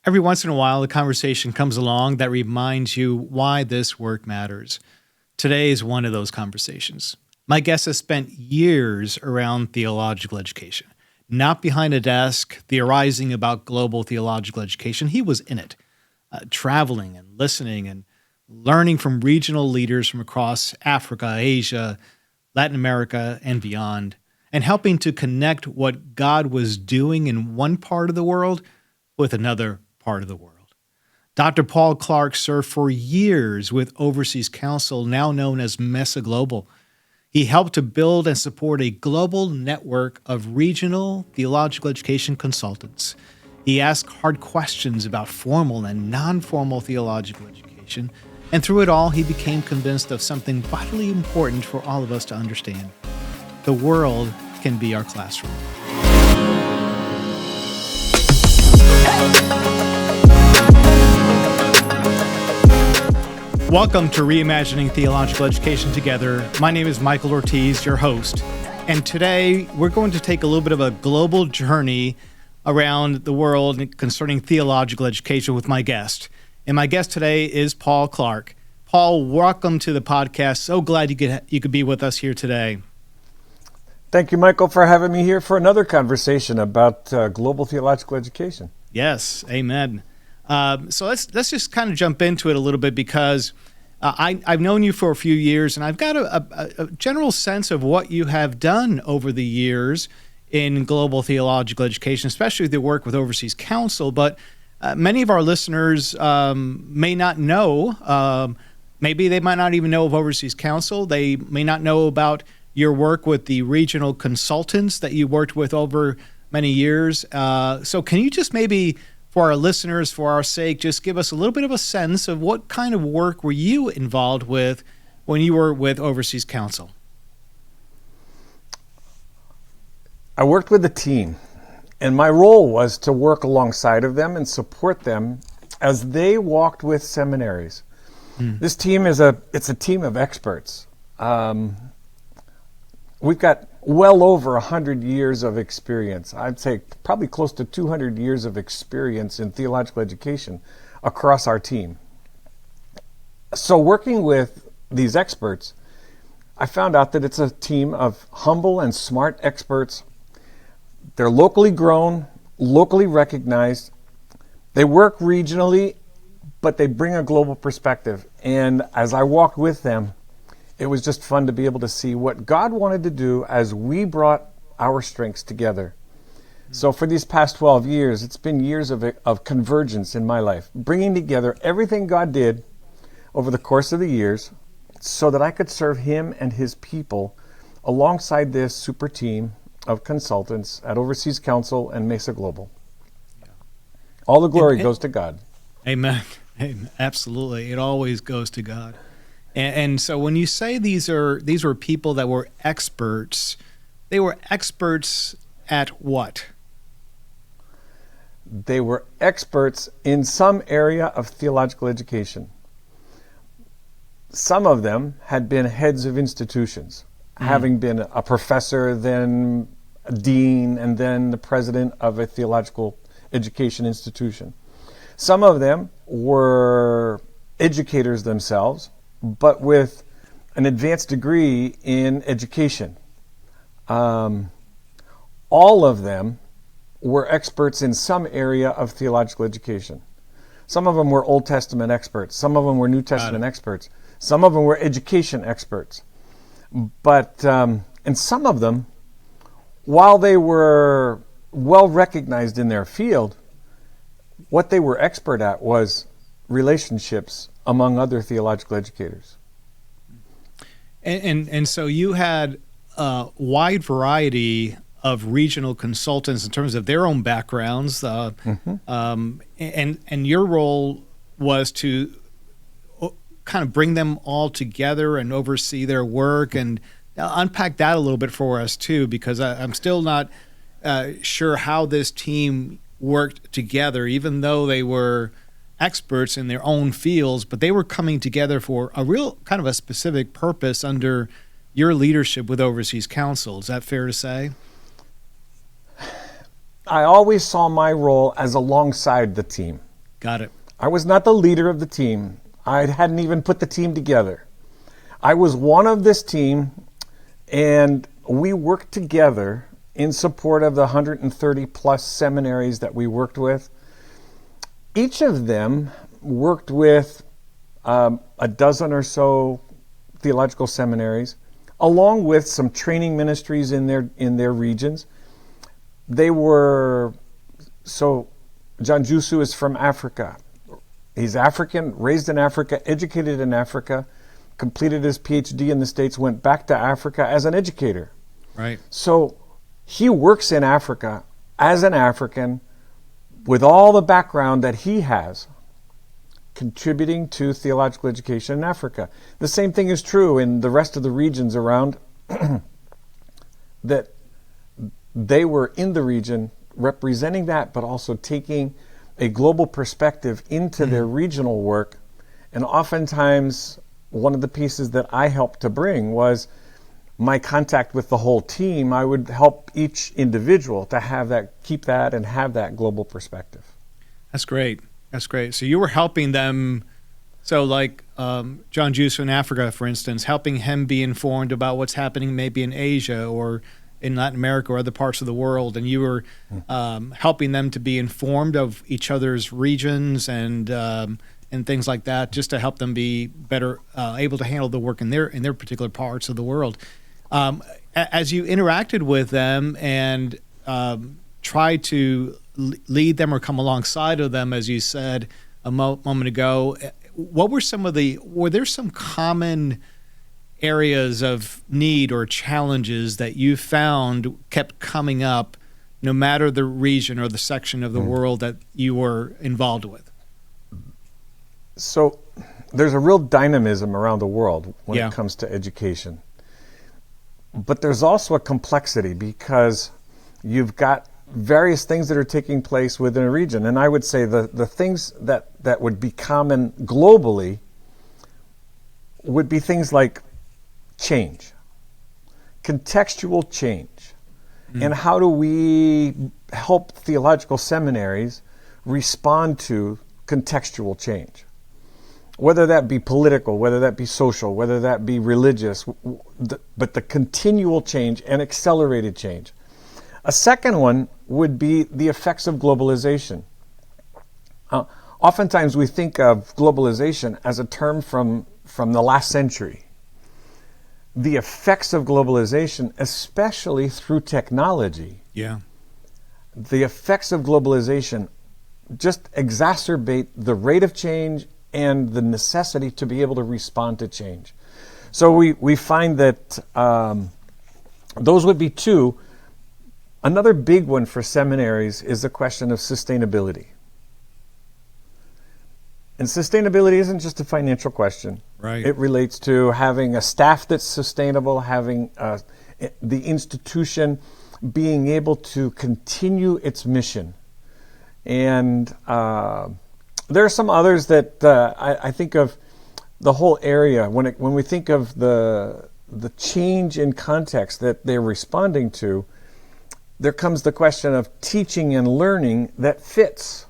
Every once in a while, a conversation comes along that reminds you why this work matters. Today is one of those conversations. My guest has spent years around theological education, not behind a desk theorizing about global theological education. He was in it, traveling and listening and learning from regional leaders from across Africa, Asia, Latin America, and beyond, and helping to connect what God was doing in one part of the world with another part of the world. Dr. Paul Clark served for years with Overseas Council, now known as Mesa Global. He helped to build and support a global network of regional theological education consultants. He asked hard questions about formal and non-formal theological education, and through it all, he became convinced of something vitally important for all of us to understand. The world can be our classroom. Welcome to Reimagining Theological Education Together. My name is Michael Ortiz, your host. And today we're going to take a little bit of a global journey around the world concerning theological education with my guest. And my guest today is Paul Clark. Paul, welcome to the podcast. So glad you could be with us here today. Thank you, Michael, for having me here for another conversation about global theological education. Yes, amen. So let's just kind of jump into it a little bit because I've known you for a few years, and I've got a general sense of what you have done over the years in global theological education, especially the work with Overseas Council. But many of our listeners may not know, maybe they might not even know of Overseas Council. They may not know about your work with the regional consultants that you worked with over many years. So can you just maybe, for our listeners, for our sake, just give us a little bit of a sense of what kind of work were you involved with when you were with Overseas Council? I worked with a team, and my role was to work alongside of them and support them as they walked with seminaries. This team it's a team of experts. We've got well over 100 years of experience. I'd say probably close to 200 years of experience in theological education across our team. So working with these experts, I found out that it's a team of humble and smart experts. They're locally grown, locally recognized. They work regionally, but they bring a global perspective. And as I walked with them, it was just fun to be able to see what God wanted to do as we brought our strengths together. So for these past 12 years, it's been years of convergence in my life, bringing together everything God did over the course of the years so that I could serve Him and His people alongside this super team of consultants at Overseas Council and Mesa Global. All the glory goes to God. Amen. Absolutely. It always goes to God. And so when you say these were people that were experts, they were experts at what? They were experts in some area of theological education. Some of them had been heads of institutions, having been a professor, then a dean, and then the president of a theological education institution. Some of them were educators themselves, but with an advanced degree in education. All of them were experts in some area of theological education. Some of them were Old Testament experts. Some of them were New Testament experts. Some of them were education experts. But, and some of them, while they were well recognized in their field, what they were expert at was relationships among other theological educators. And so you had a wide variety of regional consultants in terms of their own backgrounds, and your role was to kind of bring them all together and oversee their work, and unpack that a little bit for us too, because I'm still not sure how this team worked together, even though they were experts in their own fields, but they were coming together for a real kind of a specific purpose under your leadership with Overseas Council. Is that fair to say? I always saw my role as alongside the team. Got it. I was not the leader of the team. I hadn't even put the team together. I was one of this team, and we worked together in support of the 130 plus seminaries that we worked with. Each of them worked with a dozen or so theological seminaries, along with some training ministries in their regions. They were, so John Jusu is from Africa. He's African, raised in Africa, educated in Africa, completed his PhD in the States, went back to Africa as an educator. Right. So he works in Africa as an African with all the background that he has, contributing to theological education in Africa. The same thing is true in the rest of the regions around that they were in the region representing that, but also taking a global perspective into their regional work. And oftentimes, one of the pieces that I helped to bring was my contact with the whole team. I would help each individual to have that, keep that, and have that global perspective. That's great. That's great. So you were helping them. So like John Juice in Africa, for instance, helping him be informed about what's happening maybe in Asia or in Latin America or other parts of the world, and you were helping them to be informed of each other's regions and things like that, just to help them be better able to handle the work in their particular parts of the world. As you interacted with them and tried to lead them or come alongside of them, as you said a moment ago, were there some common areas of need or challenges that you found kept coming up no matter the region or the section of the world that you were involved with? So there's a real dynamism around the world when it comes to education. But there's also a complexity because you've got various things that are taking place within a region. And I would say the things that would be common globally would be things like change, contextual change. And how do we help theological seminaries respond to contextual change? Whether that be political, whether that be social, whether that be religious, but the continual change and accelerated change. A second one would be the effects of globalization. Oftentimes we think of globalization as a term from the last century. The effects of globalization, especially through technology, the effects of globalization just exacerbate the rate of change and the necessity to be able to respond to change. So we find that those would be two. Another big one for seminaries is the question of sustainability. And sustainability isn't just a financial question. Right. It relates to having a staff that's sustainable, having the institution being able to continue its mission. And there are some others that I think of the whole area when we think of the change in context that they're responding to. There comes the question of teaching and learning that fits.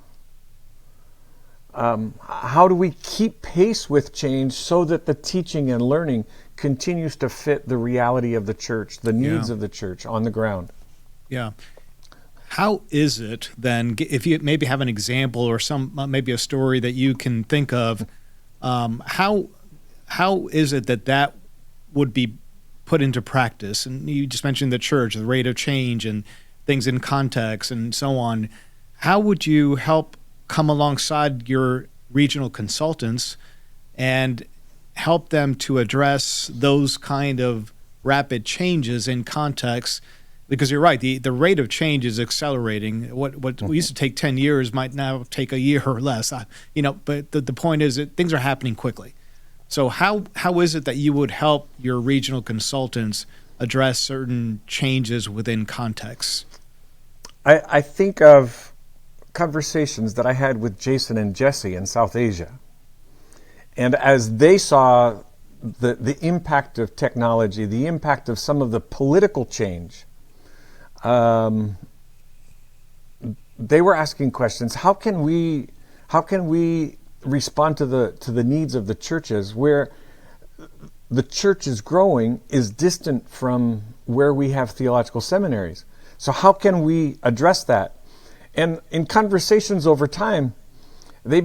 How do we keep pace with change so that the teaching and learning continues to fit the reality of the church, the needs of the church on the ground? Yeah. How is it then, if you maybe have an example or maybe a story that you can think of, how is it that would be put into practice? And you just mentioned the church, the rate of change and things in context and so on. How would you help come alongside your regional consultants and help them to address those kind of rapid changes in context? Because you're right, the rate of change is accelerating. What used to take 10 years might now take a year or less. But the point is that things are happening quickly. So how is it that you would help your regional consultants address certain changes within context? I think of conversations that I had with Jason and Jesse in South Asia. And as they saw the impact of technology, the impact of some of the political change, they were asking questions. How How can we respond to the needs of the churches where the church is growing is distant from where we have theological seminaries? So how can we address that? And in conversations over time, they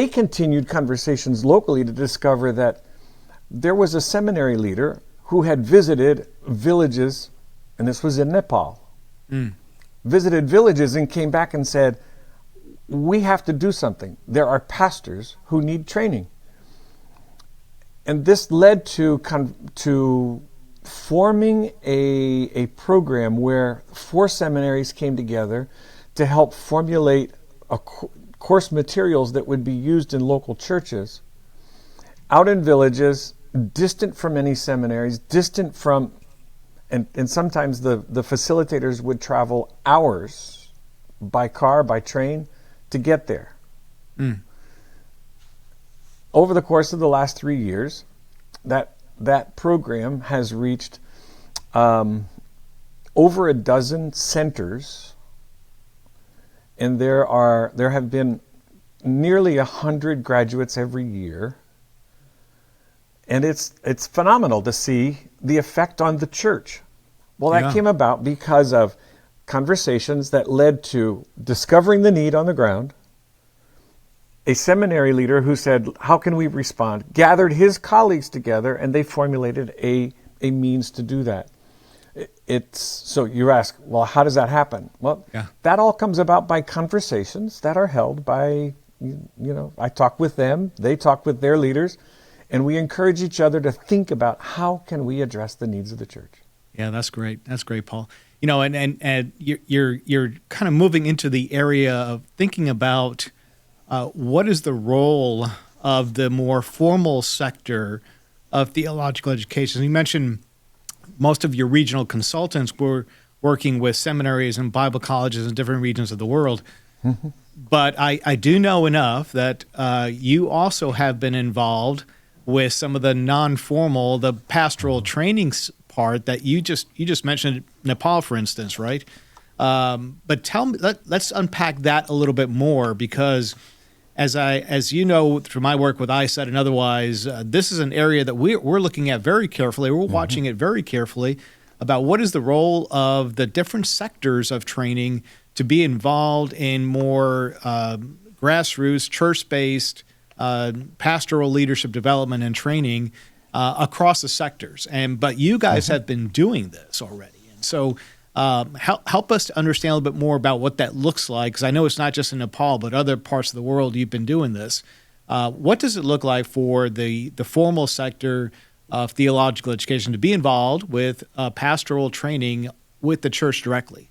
continued conversations locally to discover that there was a seminary leader who had visited villages, and this was in Nepal, visited villages and came back and said, we have to do something. There are pastors who need training. And this led to forming a program where 4 seminaries came together to help formulate course materials that would be used in local churches, out in villages, distant from any seminaries, distant from, and sometimes the facilitators would travel hours by car, by train, to get there. Over the course of the last 3 years, that program has reached over a dozen centers, and there have been nearly 100 graduates every year, and it's phenomenal to see the effect on the church. Well, that came about because of conversations that led to discovering the need on the ground. A seminary leader who said, how can we respond? Gathered his colleagues together, and they formulated a means to do that. So you ask, well, how does that happen? Well, that all comes about by conversations that are held by, I talk with them, they talk with their leaders, and we encourage each other to think about how can we address the needs of the church. Yeah, that's great. That's great, Paul. And you're kind of moving into the area of thinking about what is the role of the more formal sector of theological education. You mentioned most of your regional consultants were working with seminaries and Bible colleges in different regions of the world. Mm-hmm. But I do know enough that you also have been involved with some of the non-formal, the pastoral training part that you just mentioned, Nepal, for instance, right? But tell me, let's unpack that a little bit more, because as you know, through my work with ISET and otherwise, this is an area that we're looking at very carefully. We're watching it very carefully about what is the role of the different sectors of training to be involved in more grassroots, church-based pastoral leadership development and training across the sectors. But you guys have been doing this already. And so help us to understand a little bit more about what that looks like, because I know it's not just in Nepal, but other parts of the world you've been doing this. What does it look like for the formal sector of theological education to be involved with pastoral training with the church directly?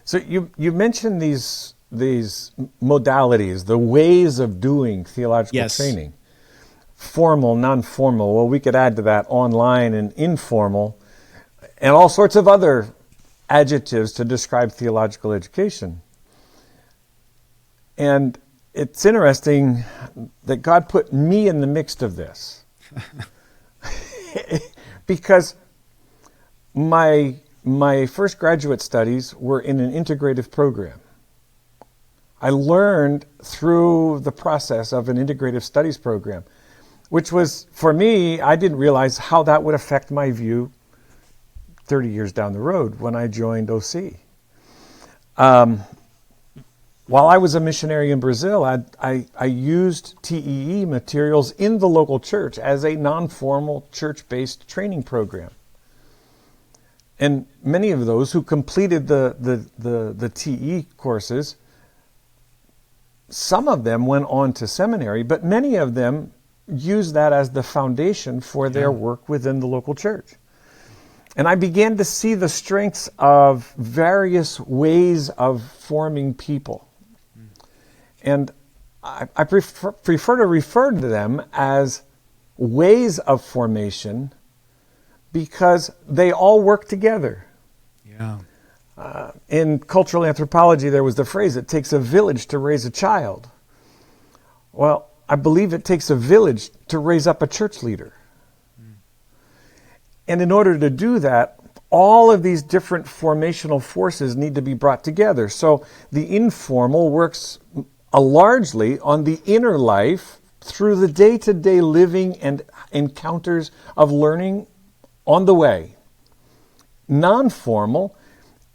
So you mentioned these modalities, the ways of doing theological training. Formal, non-formal. Well, we could add to that online and informal, and all sorts of other adjectives to describe theological education. And it's interesting that God put me in the midst of this. Because my first graduate studies were in an integrative program. I learned through the process of an integrative studies program, which was, for me, I didn't realize how that would affect my view 30 years down the road when I joined OC. While I was a missionary in Brazil, I used TEE materials in the local church as a non-formal church-based training program. And many of those who completed the TE courses, some of them went on to seminary, but many of them used that as the foundation for their work within the local church. And I began to see the strengths of various ways of forming people. And I prefer to refer to them as ways of formation because they all work together. Yeah. In cultural anthropology, there was the phrase, it takes a village to raise a child. Well, I believe it takes a village to raise up a church leader. And in order to do that, all of these different formational forces need to be brought together. So the informal works largely on the inner life through the day-to-day living and encounters of learning on the way. Non-formal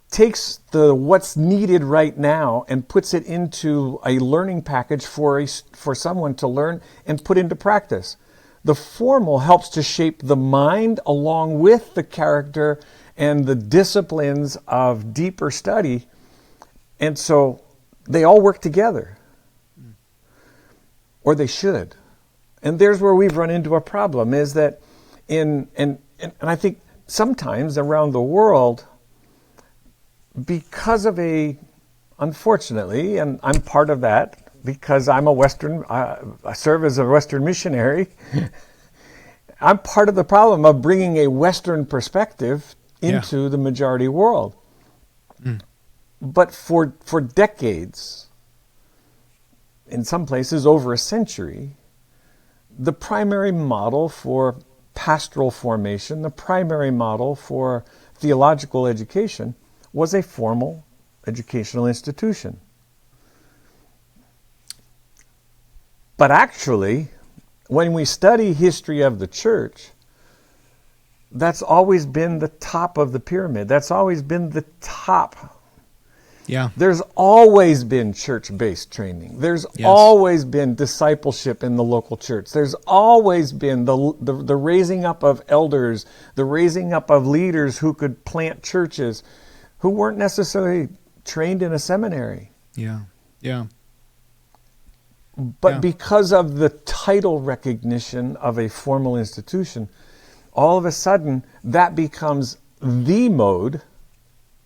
takes what's needed right now and puts it into a learning package for someone to learn and put into practice. The formal helps to shape the mind along with the character and the disciplines of deeper study. And so they all work together. Or they should. And there's where we've run into a problem, is that and I think sometimes around the world, because of unfortunately, and I'm part of that, because I'm I serve as a Western missionary, I'm part of the problem of bringing a Western perspective into the majority world. But for decades, in some places over a century, the primary model for pastoral formation, the primary model for theological education, was a formal educational institution. But actually, when we study history of the church, that's always been the top of the pyramid. That's always been the top. Yeah. There's always been church-based training. There's always been discipleship in the local church. There's always been the raising up of elders, the raising up of leaders who could plant churches, who weren't necessarily trained in a seminary. Yeah. Yeah. But because of the title recognition of a formal institution, all of a sudden that becomes the mode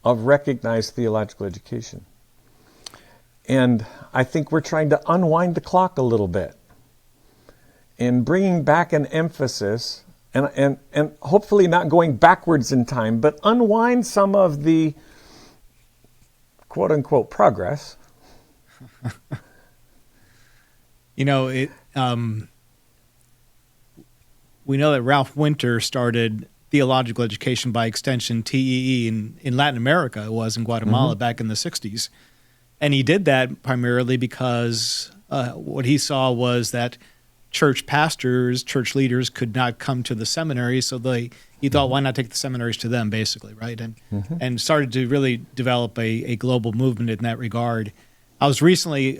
of recognized theological education. And I think we're trying to unwind the clock a little bit in bringing back an emphasis and hopefully not going backwards in time, but unwind some of the quote unquote progress. We know that Ralph Winter started theological education, by extension TEE, in Latin America. It was in Guatemala back in the 60s. And he did that primarily because what he saw was that church pastors, church leaders could not come to the seminaries, so he thought, why not take the seminaries to them, basically, right? And started to really develop a global movement in that regard. I was recently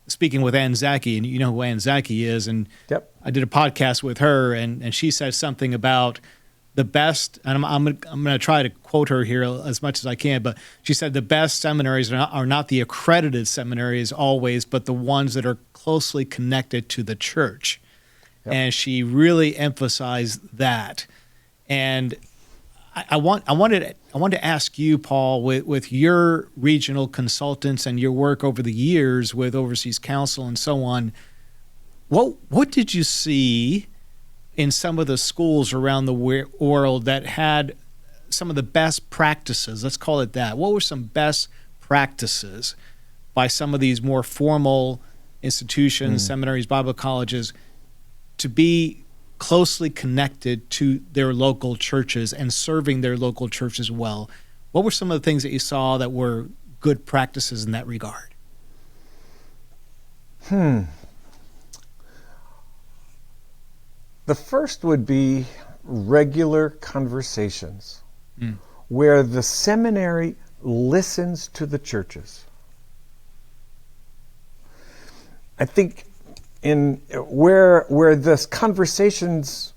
speaking with Ann Zaki, and you know who Ann Zaki is, and I did a podcast with her, and she said something about the best, and I'm going to try to quote her here as much as I can, but she said the best seminaries are not the accredited seminaries always, but the ones that are closely connected to the church. And she really emphasized that. And I wanted to ask you, Paul, with your regional consultants and your work over the years with Overseas Council and so on, what did you see in some of the schools around the world that had some of the best practices? Let's call it that. What were some best practices by some of these more formal institutions, seminaries, Bible colleges, to be closely connected to their local churches and serving their local churches well? What were some of the things that you saw that were good practices in that regard? The first would be regular conversations where the seminary listens to the churches. I think where the conversations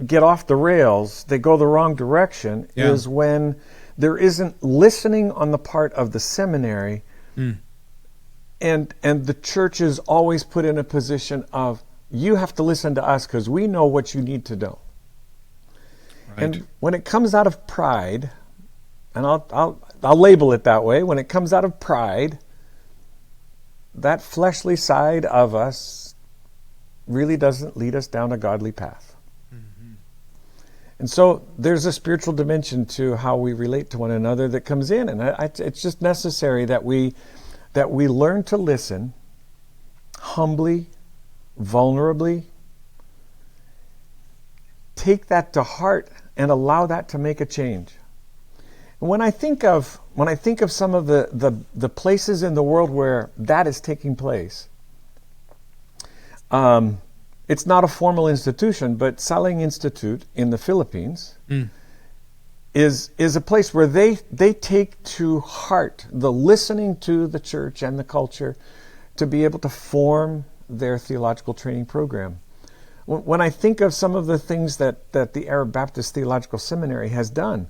get off the rails, they go the wrong direction, is when there isn't listening on the part of the seminary, and the church is always put in a position of, you have to listen to us because we know what you need to know. Right. And when it comes out of pride, and I'll label it that way, when it comes out of pride, that fleshly side of us really doesn't lead us down a godly path. And so there's a spiritual dimension to how we relate to one another that comes in, and it's just necessary that we learn to listen humbly, vulnerably, take that to heart, and allow that to make a change. When I think of some of the places in the world where that is taking place, it's not a formal institution, but Saling Institute in the Philippines is a place where they take to heart the listening to the church and the culture to be able to form their theological training program. When I think of some of the things that the Arab Baptist Theological Seminary has done,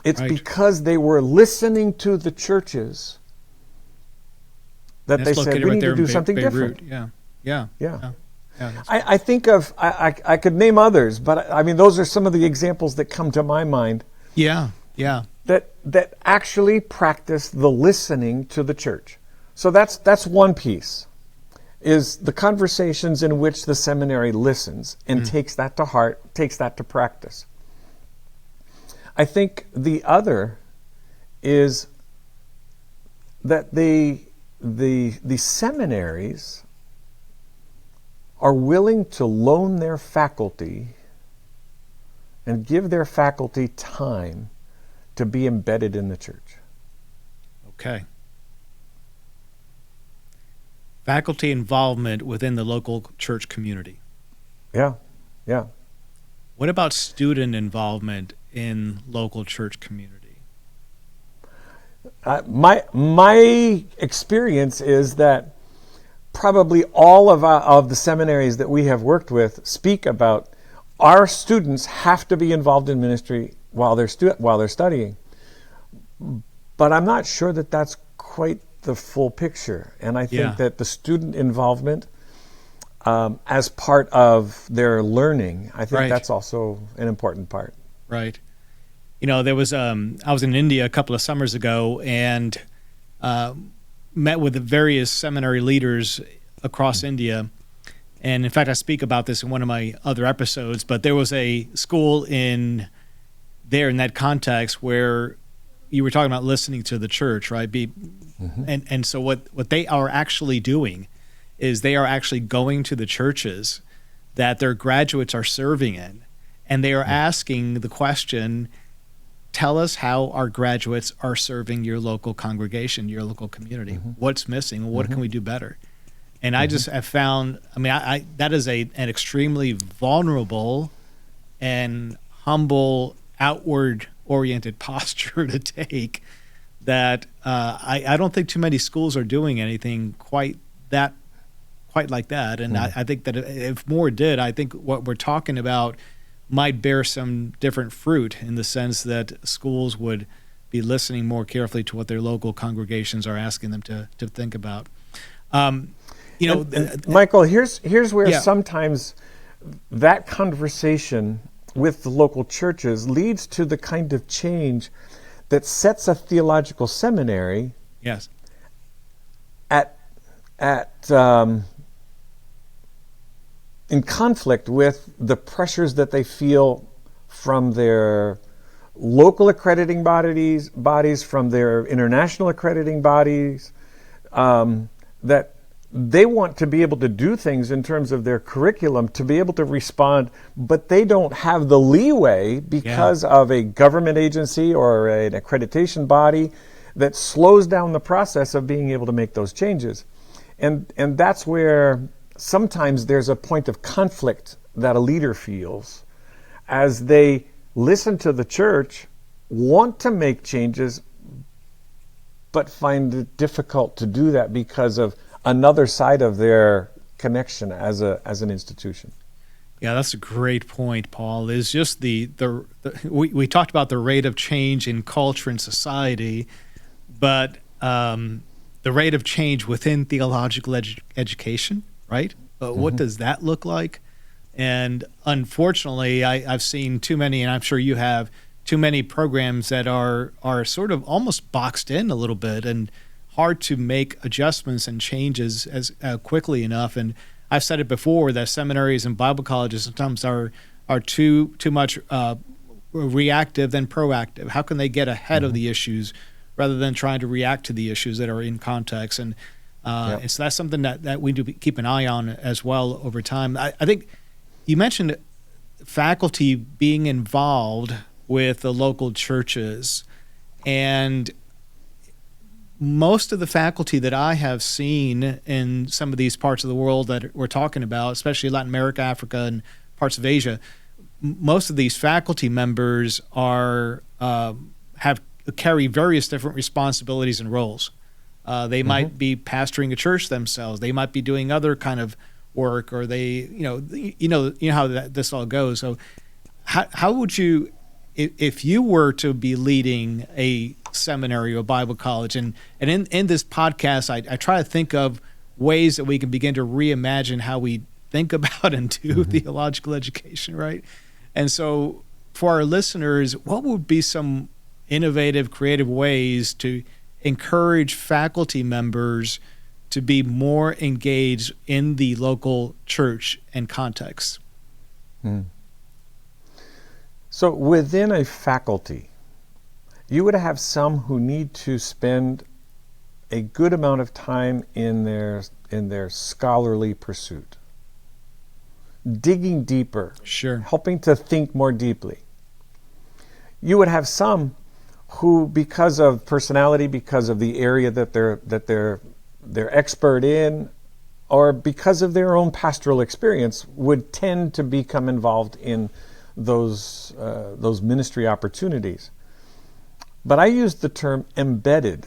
it's because they were listening to the churches that they said, we need to do something different. Yeah. I think of, I could name others, but I mean, those are some of the examples that come to my mind. Yeah. That actually practice the listening to the church. So that's one piece, is the conversations in which the seminary listens and takes that to heart, takes that to practice. I think the other is that the seminaries are willing to loan their faculty and give their faculty time to be embedded in the church. Okay. Faculty involvement within the local church community. Yeah. What about student involvement in local church community? My experience is that probably all of the seminaries that we have worked with speak about our students have to be involved in ministry while they're studying. But I'm not sure that that's quite the full picture. And I think that the student involvement as part of their learning, I think that's also an important part. Right. There was I was in India a couple of summers ago and met with the various seminary leaders across India. And in fact, I speak about this in one of my other episodes, but there was a school in that context where you were talking about listening to the church, right? And so what they are actually doing is they are actually going to the churches that their graduates are serving in, and they are asking the question, tell us how our graduates are serving your local congregation, your local community. What's missing? What can we do better? And I just have found, I that is an extremely vulnerable and humble, outward-oriented posture to take that I don't think too many schools are doing anything quite like that. And I think that if more did, I think what we're talking about might bear some different fruit in the sense that schools would be listening more carefully to what their local congregations are asking them to think about. Michael, here's where sometimes that conversation with the local churches leads to the kind of change that sets a theological seminary in conflict with the pressures that they feel from their local accrediting bodies, from their international accrediting bodies, that they want to be able to do things in terms of their curriculum to be able to respond, but they don't have the leeway because of a government agency or an accreditation body that slows down the process of being able to make those changes. And that's where sometimes there's a point of conflict that a leader feels as they listen to the church, want to make changes, but find it difficult to do that because of another side of their connection as an institution. Yeah, that's a great point, Paul. Is just we talked about the rate of change in culture and society, but the rate of change within theological education, right? What does that look like? And unfortunately, I've seen too many, and I'm sure you have, too many programs that are sort of almost boxed in a little bit and hard to make adjustments and changes as quickly enough. And I've said it before that seminaries and Bible colleges sometimes are too much reactive than proactive. How can they get ahead of the issues rather than trying to react to the issues that are in context? And so that's something that we do keep an eye on as well over time. I think you mentioned faculty being involved with the local churches. And most of the faculty that I have seen in some of these parts of the world that we're talking about, especially Latin America, Africa, and parts of Asia, most of these faculty members are carry various different responsibilities and roles. They might be pastoring a church themselves. They might be doing other kind of work, or they, you know how this all goes. So, how would you, if you were to be leading a seminary or Bible college, and in this podcast, I try to think of ways that we can begin to reimagine how we think about and do theological education, right? And so, for our listeners, what would be some innovative, creative ways to encourage faculty members to be more engaged in the local church and context? So within a faculty, you would have some who need to spend a good amount of time in their scholarly pursuit, digging deeper, Sure. helping to think more deeply. You would have some who, because of personality, because of the area that they're expert in, or because of their own pastoral experience, would tend to become involved in those ministry opportunities. But I use the term embedded.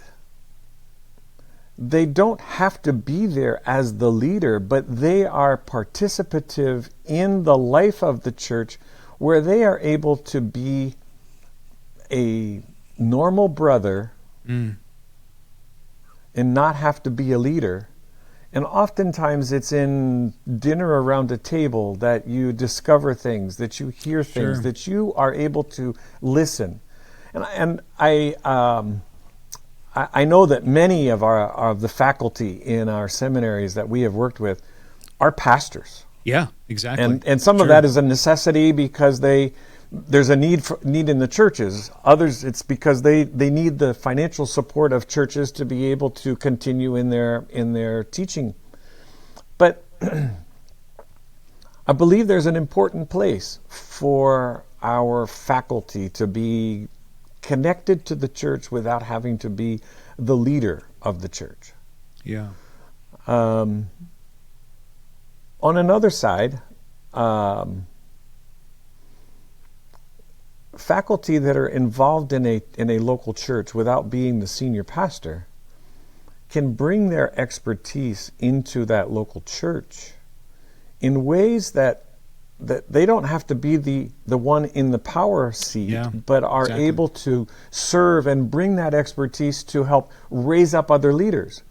They don't have to be there as the leader, but they are participative in the life of the church, where they are able to be a normal brother and not have to be a leader. And oftentimes it's in dinner around a table that you discover things, that you hear things, Sure. that you are able to listen. And I know that many of the faculty in our seminaries that we have worked with are pastors. Yeah, exactly. And some of that is a necessity because there's a need in the churches. Others, it's because they need the financial support of churches to be able to continue in their teaching. But I believe there's an important place for our faculty to be connected to the church without having to be the leader of the church. Yeah. On another side, faculty that are involved in a local church without being the senior pastor can bring their expertise into that local church in ways that they don't have to be the one in the power seat, but are able to serve and bring that expertise to help raise up other leaders.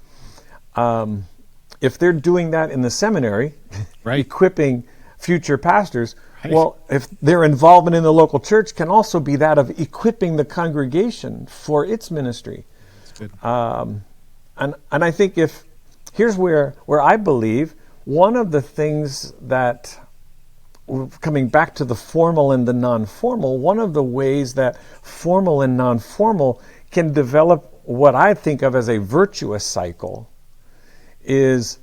If they're doing that in the seminary, equipping future pastors, well, if their involvement in the local church can also be that of equipping the congregation for its ministry. That's good. And I think here's where I believe one of the things that, coming back to the formal and the non-formal, one of the ways that formal and non-formal can develop what I think of as a virtuous cycle is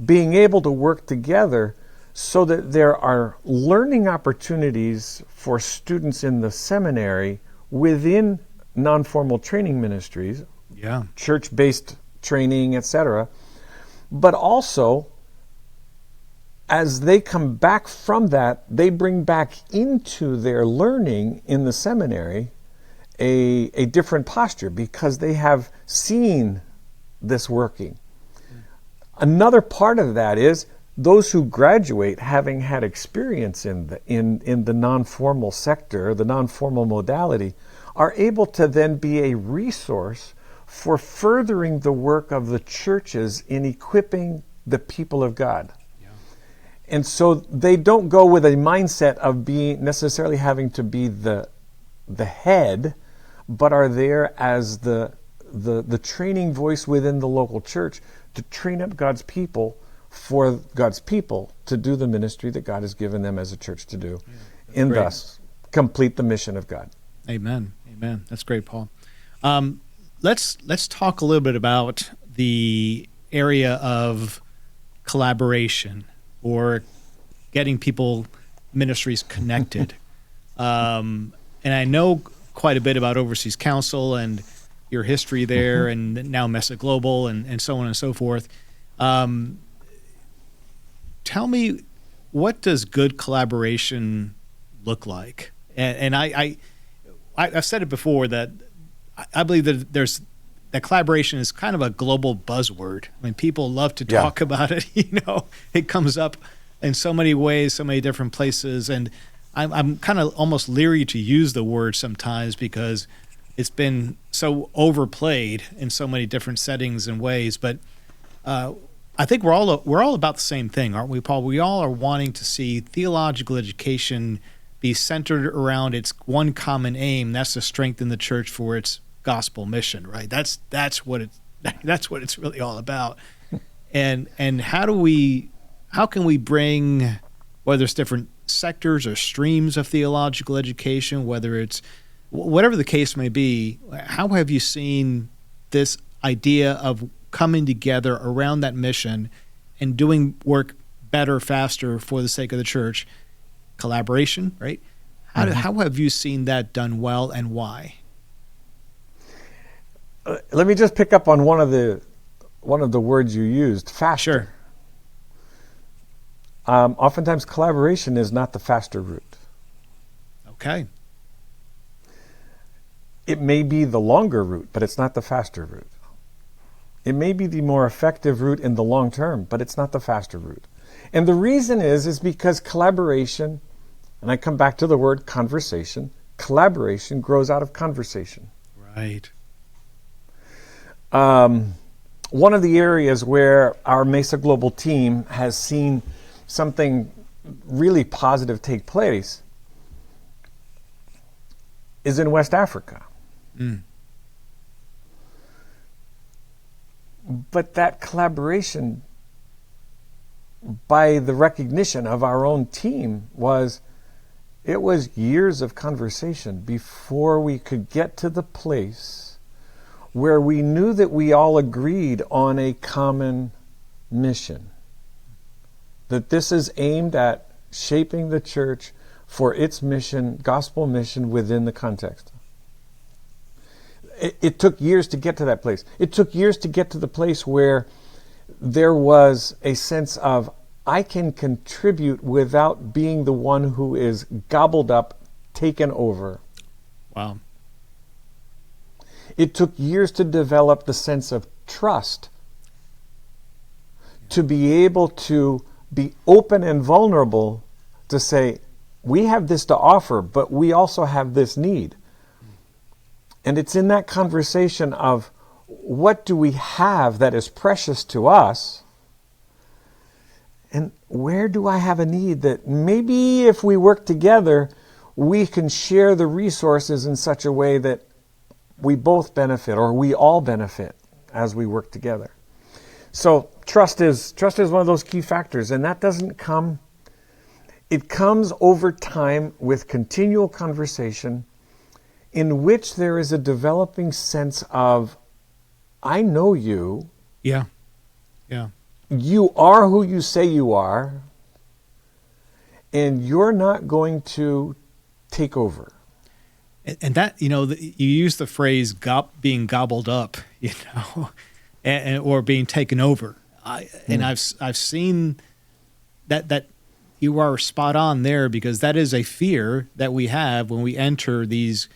being able to work together so that there are learning opportunities for students in the seminary within non-formal training ministries, church-based training, etc. But also, as they come back from that, they bring back into their learning in the seminary a different posture because they have seen this working. Another part of that is those who graduate having had experience in the non-formal sector, the non-formal modality, are able to then be a resource for furthering the work of the churches in equipping the people of God. And so they don't go with a mindset of being necessarily having to be the head, but are there as the training voice within the local church to train up God's people for God's people to do the ministry that God has given them as a church to do, and great. Thus complete the mission of God. Amen. Amen. That's great, Paul. Let's talk a little bit about the area of collaboration or getting people ministries connected. And I know quite a bit about Overseas Council and your history there, and now Mesa Global, and so on and so forth. Tell me, what does good collaboration look like? And I've said it before that I believe that that collaboration is kind of a global buzzword. I mean, people love to talk about it. It comes up in so many ways, so many different places, and I'm kind of almost leery to use the word sometimes because it's been so overplayed in so many different settings and ways. But I think we're all about the same thing, aren't we, Paul? We all are wanting to see theological education be centered around its one common aim. That's to strengthen the church for its gospel mission, right? That's what it's really all about. And how can we bring, whether it's different sectors or streams of theological education, whether it's whatever the case may be, how have you seen this idea of coming together around that mission and doing work better, faster for the sake of the church? Collaboration, right? How have you seen that done well, and why? Let me just pick up on one of the words you used, faster. Sure. Oftentimes, collaboration is not the faster route. Okay. It may be the longer route, but it's not the faster route. It may be the more effective route in the long term, but it's not the faster route. And the reason is because collaboration, and I come back to the word conversation, collaboration grows out of conversation. Right. One of the areas where our Mesa Global team has seen something really positive take place is in West Africa. But that collaboration, by the recognition of our own team, it was years of conversation before we could get to the place where we knew that we all agreed on a common mission. That this is aimed at shaping the church for its mission, gospel mission, within the context. It took years to get to that place. It took years to get to the place where there was a sense of, I can contribute without being the one who is gobbled up, taken over. Wow. It took years to develop the sense of trust, to be able to be open and vulnerable to say, we have this to offer, but we also have this need. And it's in that conversation of, what do we have that is precious to us? And where do I have a need that maybe if we work together, we can share the resources in such a way that we both benefit, or we all benefit as we work together. So trust is one of those key factors, and that doesn't come. It comes over time with continual conversation in which there is a developing sense of, I know you. Yeah. Yeah. You are who you say you are, and you're not going to take over. And that, you use the phrase being gobbled up, or being taken over. And I've seen that you are spot on there, because that is a fear that we have when we enter these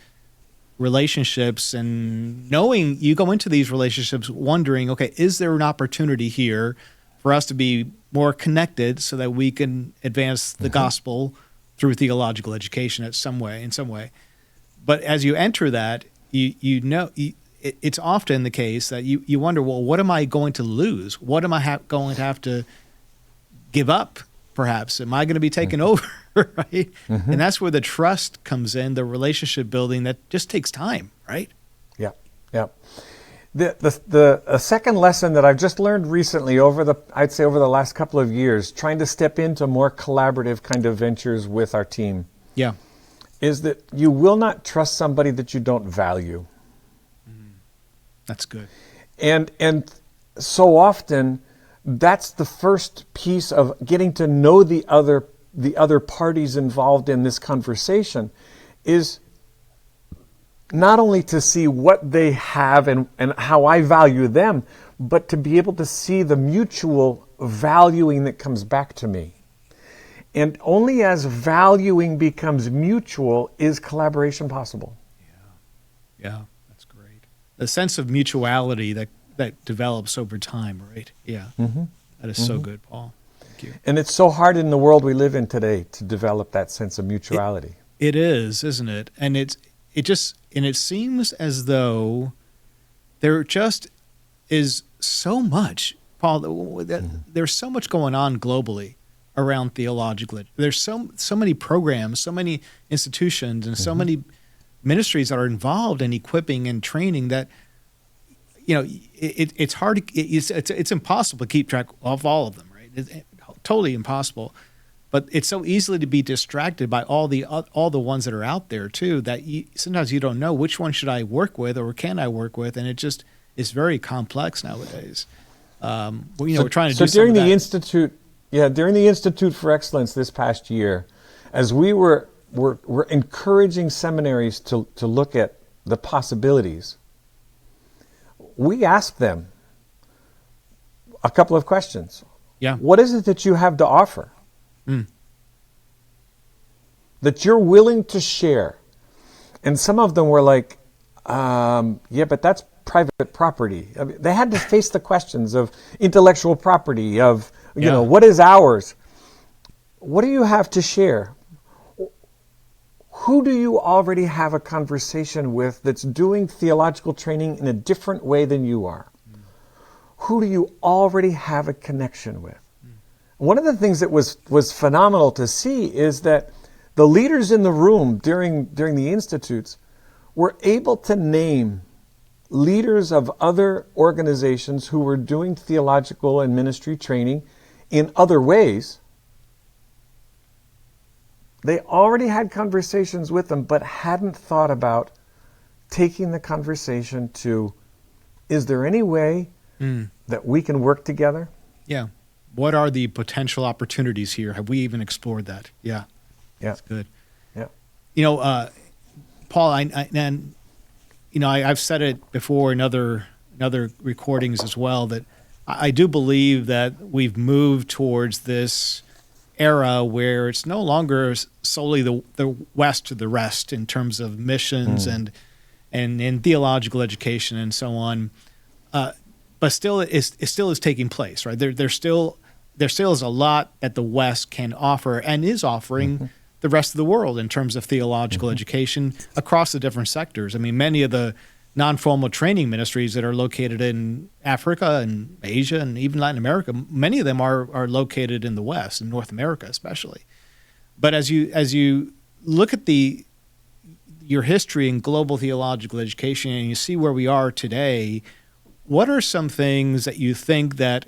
relationships, and knowing you go into these relationships wondering, okay, is there an opportunity here for us to be more connected so that we can advance the gospel through theological education in some way. But as you enter that, it's often the case that you wonder, well, what am I going to lose? What am I going to have to give up, perhaps? Am I going to be taken over, right? And that's where the trust comes in, the relationship building that just takes time, right? Yeah. The second lesson that I've just learned recently over the last couple of years, trying to step into more collaborative kind of ventures with our team, is that you will not trust somebody that you don't value. That's good. And so often, that's the first piece of getting to know the other the other parties involved in this conversation is not only to see what they have and how I value them, but to be able to see the mutual valuing that comes back to me. And only as valuing becomes mutual is collaboration possible. Yeah, that's great. The sense of mutuality that develops over time, right? Yeah, that is so good, Paul. Thank you. And it's so hard in the world we live in today to develop that sense of mutuality. It is, isn't it? And it seems as though there just is so much, Paul. There's so much going on globally around theological. There's so many programs, so many institutions, and so many ministries that are involved in equipping and training that, it's hard. It's impossible to keep track of all of them, right? It's totally impossible. But it's so easily to be distracted by all the ones that are out there too, that sometimes you don't know which one should I work with or can I work with, and it just is very complex nowadays. We're trying to do during some of the that. institute. Yeah, during the Institute for Excellence this past year, as we were encouraging seminaries to look at the possibilities, we asked them a couple of questions. Yeah. What is it that you have to offer? That you're willing to share? And some of them were like, yeah, but that's private property. I mean, they had to face the questions of intellectual property, of, what is ours? What do you have to share? Who do you already have a conversation with that's doing theological training in a different way than you are? Who do you already have a connection with? One of the things that was phenomenal to see is that the leaders in the room during the institutes were able to name leaders of other organizations who were doing theological and ministry training in other ways. They already had conversations with them, but hadn't thought about taking the conversation to, is there any way that we can work together? Yeah. What are the potential opportunities here? Have we even explored that? Yeah. Yeah. That's good. Yeah. Paul, I've said it before in other recordings as well, that I do believe that we've moved towards this era where it's no longer solely the West to the rest in terms of missions and in theological education and so on. But still, it still is taking place, right? There still is a lot that the West can offer and is offering the rest of the world in terms of theological education across the different sectors. I mean, many of the non-formal training ministries that are located in Africa and Asia and even Latin America, many of them are located in the West, in North America especially. But as you look at your history in global theological education and you see where we are today, what are some things that you think that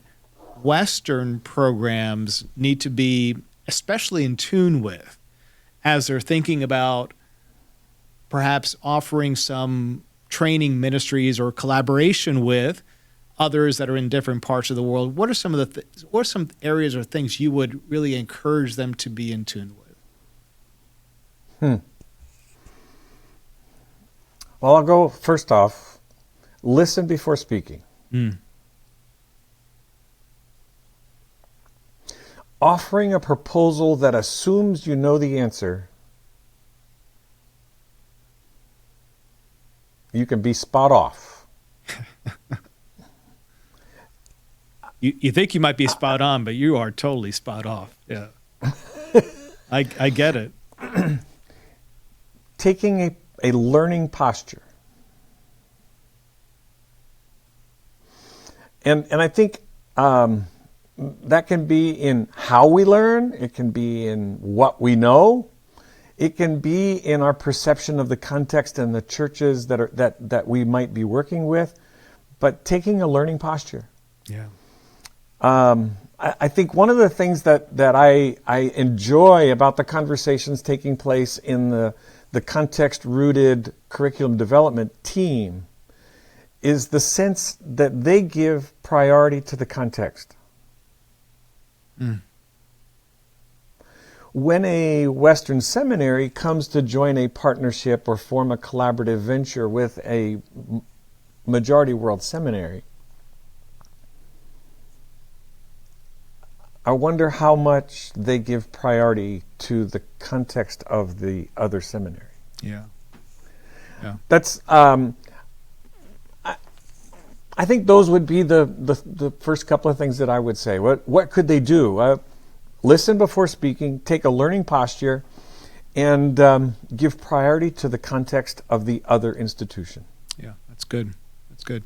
Western programs need to be especially in tune with as they're thinking about perhaps offering some training ministries or collaboration with others that are in different parts of the world? What are some of what are some areas or things you would really encourage them to be in tune with? Well, I'll go first off. Listen before speaking. Offering a proposal that assumes you know the answer, you can be spot off. You think you might be spot on, but you are totally spot off. Yeah. I get it. Taking a learning posture. And I think that can be in how we learn. It can be in what we know. It can be in our perception of the context and the churches that we might be working with. But taking a learning posture. Yeah. I think one of the things that I enjoy about the conversations taking place in the context-rooted curriculum development team is the sense that they give priority to the context. when a Western seminary comes to join a partnership or form a collaborative venture with a majority world seminary, I wonder how much they give priority to the context of the other seminary. Yeah. Yeah. That's I think those would be the first couple of things that I would say. What could they do? Listen before speaking, take a learning posture, and give priority to the context of the other institution. Yeah, that's good. That's good.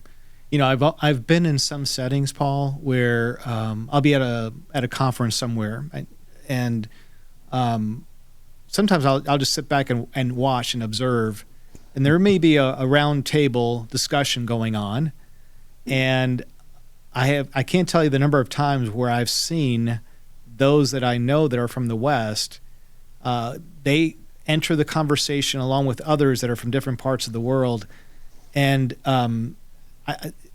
You know, I've been in some settings, Paul, where I'll be at a conference somewhere, and sometimes I'll just sit back and watch and observe, and there may be a round table discussion going on, and I can't tell you the number of times where I've seen those that I know that are from the West, they enter the conversation along with others that are from different parts of the world, and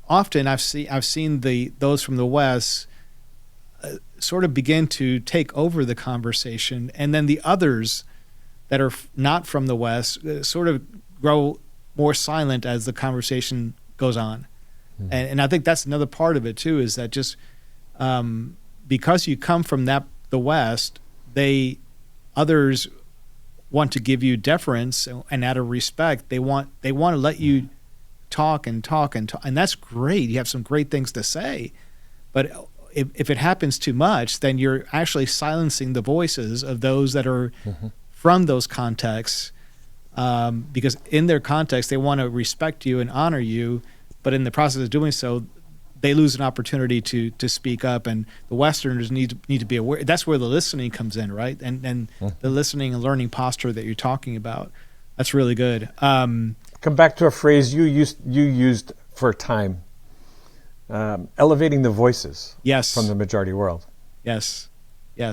often I've seen those from the West sort of begin to take over the conversation, and then the others that are not from the West sort of grow more silent as the conversation goes on. Mm-hmm. And I think that's another part of it too, is that just because you come from the West, others want to give you deference and out of respect, they want to let you talk, and that's great. You have some great things to say, but if it happens too much, then you're actually silencing the voices of those that are from those contexts, because in their context they want to respect you and honor you, but in the process of doing so, they lose an opportunity to speak up, and the Westerners need to be aware. That's where the listening comes in, right? And the listening and learning posture that you're talking about. That's really good. Come back to a phrase you used for a time. Elevating the voices. Yes. From the majority world. Yes. Yeah,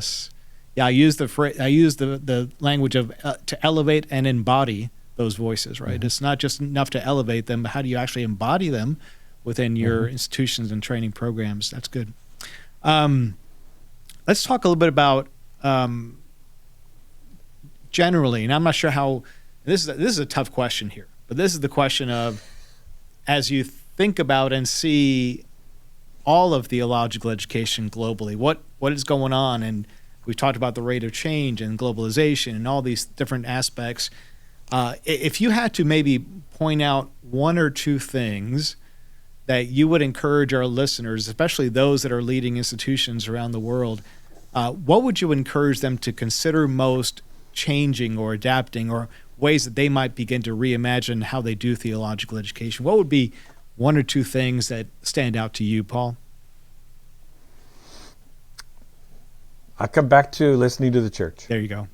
I use the language of to elevate and embody those voices, right? It's not just enough to elevate them, but how do you actually embody them within your institutions and training programs? That's good. Let's talk a little bit about generally, and I'm not sure how, this is a tough question here, but this is the question of, as you think about and see all of theological education globally, what is going on? And we've talked about the rate of change and globalization and all these different aspects. If you had to maybe point out one or two things that you would encourage our listeners, especially those that are leading institutions around the world, what would you encourage them to consider most changing or adapting, or ways that they might begin to reimagine how they do theological education? What would be one or two things that stand out to you, Paul? I'll come back to listening to the church. There you go.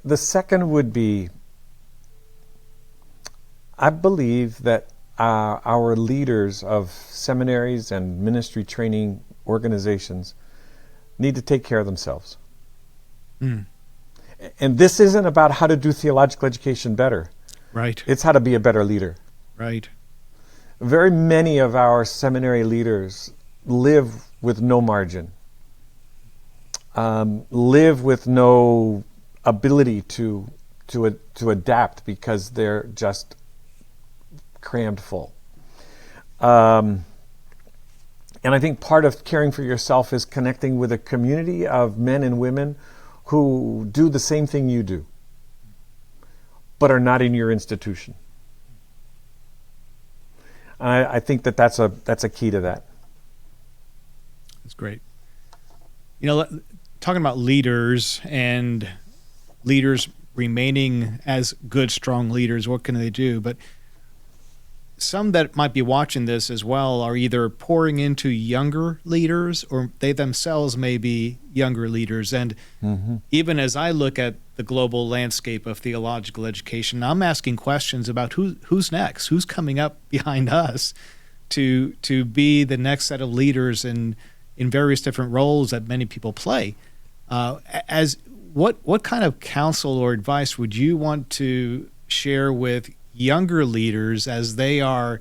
The second would be, I believe that our leaders of seminaries and ministry training organizations need to take care of themselves. And this isn't about how to do theological education better. Right. It's how to be a better leader. Right. Very many of our seminary leaders live with no margin, live with no ability to adapt because they're just crammed full. And I think part of caring for yourself is connecting with a community of men and women who do the same thing you do, but are not in your institution. I think that's a key to that. That's great. You know, talking about leaders and leaders remaining as good, strong leaders, what can they do? But some that might be watching this as well are either pouring into younger leaders, or they themselves may be younger leaders. And even as I look at the global landscape of theological education, I'm asking questions about who's next, who's coming up behind us to be the next set of leaders in various different roles that many people play. As what kind of counsel or advice would you want to share with younger leaders as they are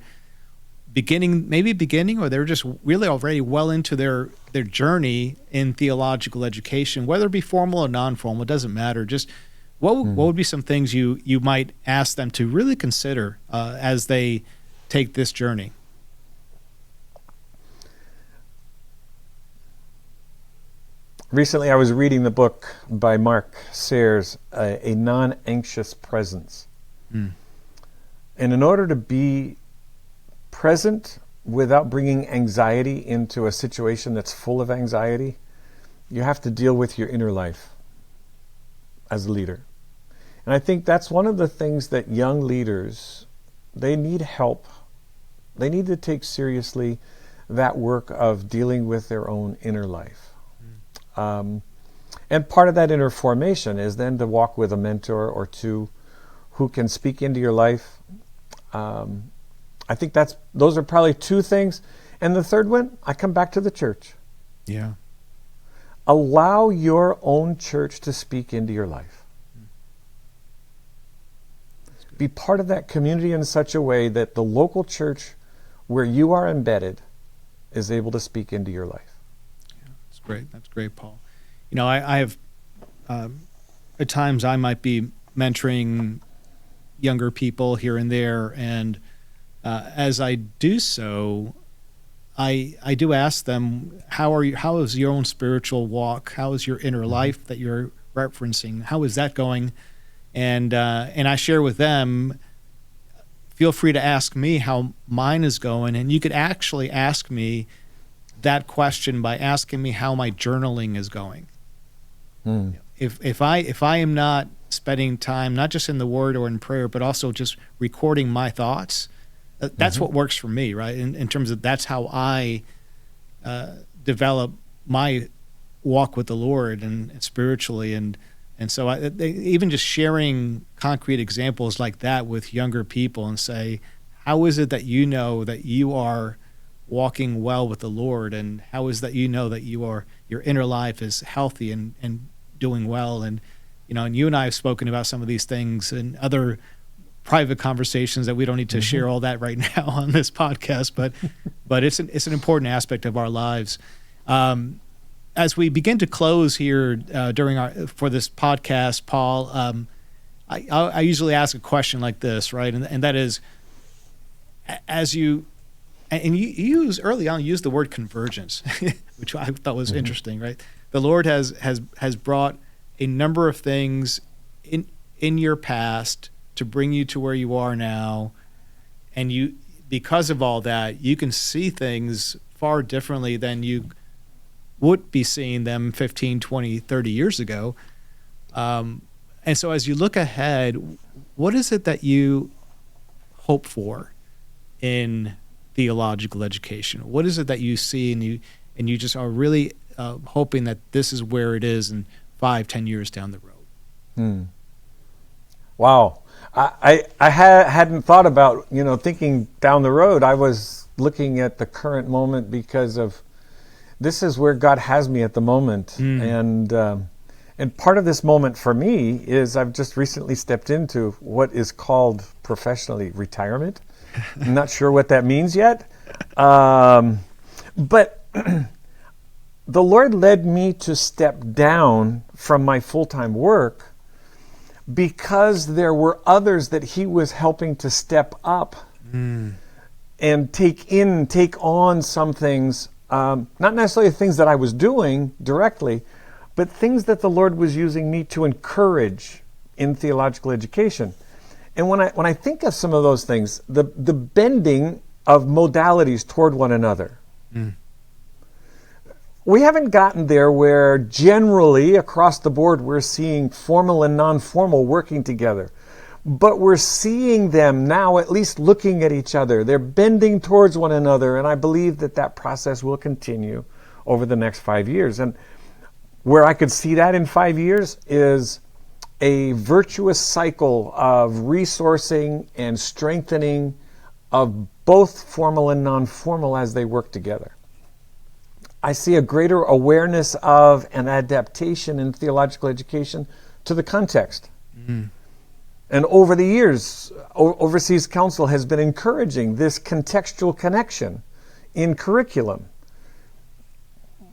beginning, or they're just really already well into their journey in theological education, whether it be formal or non-formal, it doesn't matter. Just what would be some things you might ask them to really consider as they take this journey? Recently, I was reading the book by Mark Sayers, A Non-Anxious Presence. And in order to be present without bringing anxiety into a situation that's full of anxiety, you have to deal with your inner life as a leader. And I think that's one of the things that young leaders, they need help. They need to take seriously that work of dealing with their own inner life. And part of that inner formation is then to walk with a mentor or two who can speak into your life. I think those are probably two things. And the third one, I come back to the church. Yeah. Allow your own church to speak into your life. Be part of that community in such a way that the local church where you are embedded is able to speak into your life. That's great. That's great, Paul. You know, I have, at times I might be mentoring younger people here and there, and as I do so, I do ask them, how is your own spiritual walk? How is your inner life that you're referencing? How is that going? And I share with them, feel free to ask me how mine is going, and you could actually ask me that question by asking me how my journaling is going. If I am not spending time not just in the Word or in prayer, but also just recording my thoughts, that's what works for me, right? In terms of that's how I develop my walk with the Lord and spiritually, and so even just sharing concrete examples like that with younger people and say, how is it that you know that you are walking well with the Lord, and how is that you know that your inner life is healthy and doing well? And and you and I have spoken about some of these things in other private conversations that we don't need to share all that right now on this podcast, but it's an important aspect of our lives. As we begin to close here for this podcast, Paul, I usually ask a question like this, right? And that is, as you use early on, use the word convergence, which I thought was interesting, right? The Lord has brought a number of things in your past to bring you to where you are now, and because of all that, you can see things far differently than you would be seeing them 15, 20, 30 years ago. And so as you look ahead, what is it that you hope for in theological education? What is it that you see and you just are really hoping that this is where it is in 5-10 years down the road? Wow. I hadn't thought about, thinking down the road. I was looking at the current moment because of this is where God has me at the moment. And part of this moment for me is I've just recently stepped into what is called professionally retirement. I'm not sure what that means yet. But the Lord led me to step down from my full-time work because there were others that He was helping to step up and take on some things, not necessarily things that I was doing directly, but things that the Lord was using me to encourage in theological education. And when I think of some of those things, the bending of modalities toward one another, we haven't gotten there where generally across the board we're seeing formal and non-formal working together. But we're seeing them now at least looking at each other. They're bending towards one another, and I believe that process will continue over the next 5 years. And where I could see that in 5 years is a virtuous cycle of resourcing and strengthening of both formal and non-formal as they work together. I see a greater awareness of an adaptation in theological education to the context. And And over the years, Overseas Council has been encouraging this contextual connection in curriculum.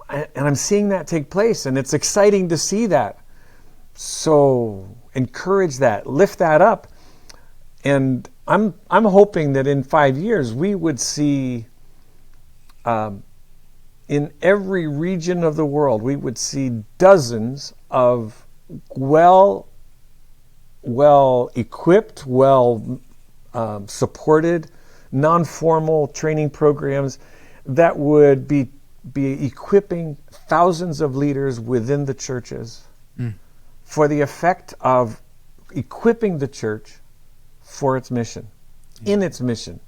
And I'm seeing that take place, and it's exciting to see that. So encourage that, lift that up. And I'm hoping that in 5 years we would see in every region of the world, we would see dozens of well-equipped, supported, non-formal training programs that would be equipping thousands of leaders within the churches for the effect of equipping the church for its mission, in its mission,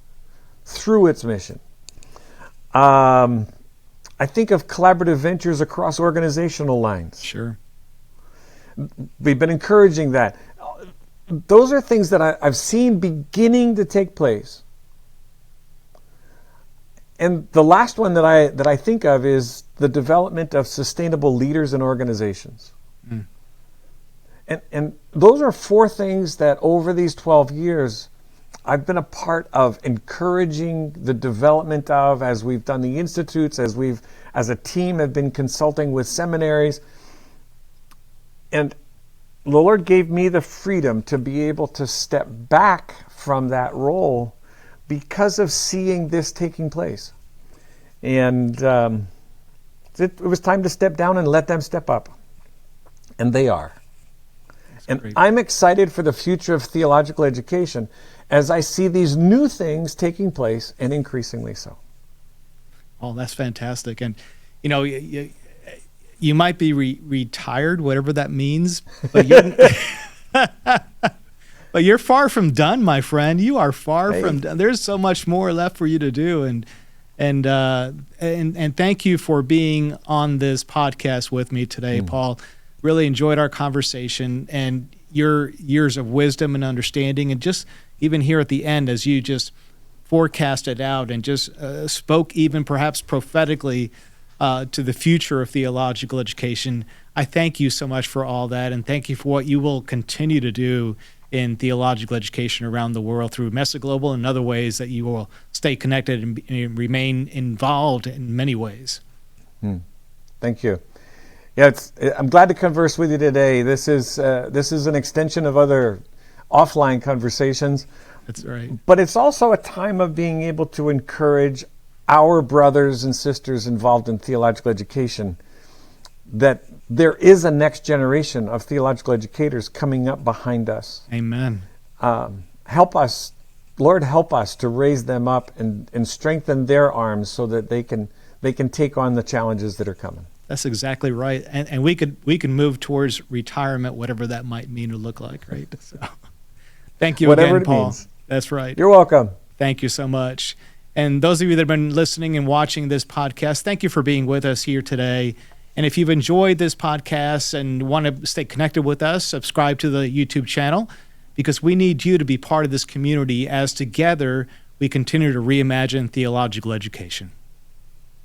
through its mission. I think of collaborative ventures across organizational lines. Sure. We've been encouraging that. Those are things that I've seen beginning to take place. And the last one that I think of is the development of sustainable leaders in organizations. And those are 4 things that over these 12 years I've been a part of encouraging the development of, as we've done the institutes, as a team have been consulting with seminaries. And the Lord gave me the freedom to be able to step back from that role because of seeing this taking place. And it was time to step down and let them step up. And they are. And great. I'm excited for the future of theological education as I see these new things taking place, and increasingly so. Oh, that's fantastic. And, you know, you might be retired, whatever that means, but you're far from done, my friend. You are far from done. There's so much more left for you to do. And thank you for being on this podcast with me today, Paul. Really enjoyed our conversation and your years of wisdom and understanding, and just even here at the end as you just forecasted out and just spoke even perhaps prophetically to the future of theological education. I thank you so much for all that, and thank you for what you will continue to do in theological education around the world through Mesa Global and other ways that you will stay connected and remain involved in many ways. Thank you. Yeah, I'm glad to converse with you today. This is an extension of other offline conversations. That's right. But it's also a time of being able to encourage our brothers and sisters involved in theological education that there is a next generation of theological educators coming up behind us. Amen. Help us, Lord, help us to raise them up and strengthen their arms so that they can take on the challenges that are coming. That's exactly right. And we can move towards retirement, whatever that might mean or look like, right? So, thank you Whatever again, it Paul. means. That's right. You're welcome. Thank you so much. And those of you that have been listening and watching this podcast, thank you for being with us here today. And if you've enjoyed this podcast and want to stay connected with us, subscribe to the YouTube channel, because we need you to be part of this community as together we continue to reimagine theological education.